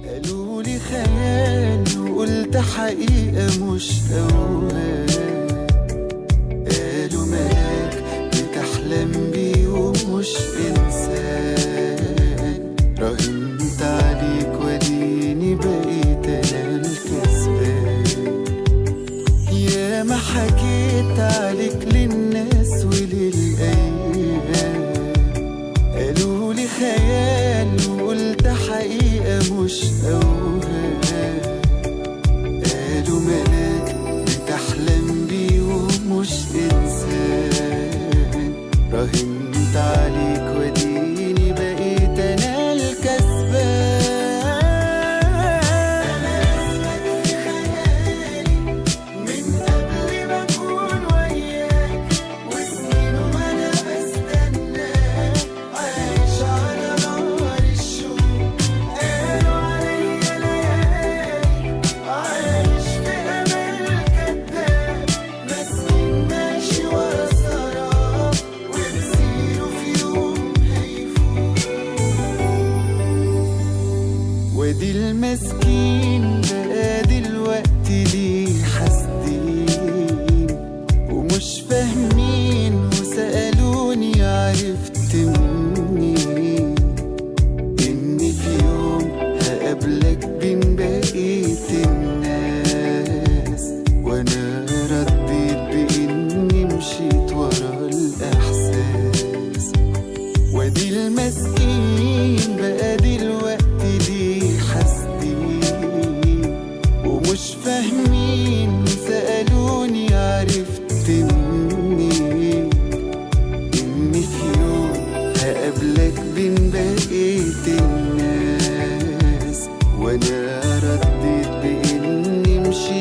قالولي خيال وقلت حقيقة مش أوهام. قالوا ملاك بتحلم بيه ومش إنسان. راهنت عليك وديني بقيت أنا الكسبان. ياما حكيت عليك للناس وللأيام. قالولي خيال وقلت حقيقة مش أوهام. قالوا ملاك بتحلم بيه ومش إنسان. راهنت عليك وديني بقيت أنا الكسبان. أنا اسمك في خيالي من قبل ما أكون وياك، وسنين وأنا بستناك عايش على نار الشوق. قالوا عليا ليالي عايش في أمل كداب، مسكين ماشي ورا سراب ومسيره في يوم هيفوق. وادي المسكين بقى دلوقتي ليه حاسدين ومش فاهمين، وسألوني عرفت منين إني في يوم هقابلك بين بقية الناس. وأنا رديت بإني مشيت ورا الإحساس. وادي المسكين بقى دلوقتي ليه حاسدين ومش فاهمين، سألوني عرفت منين إني في يوم هقابلك بين بقية الناس. وأنا رديت بإني مشيت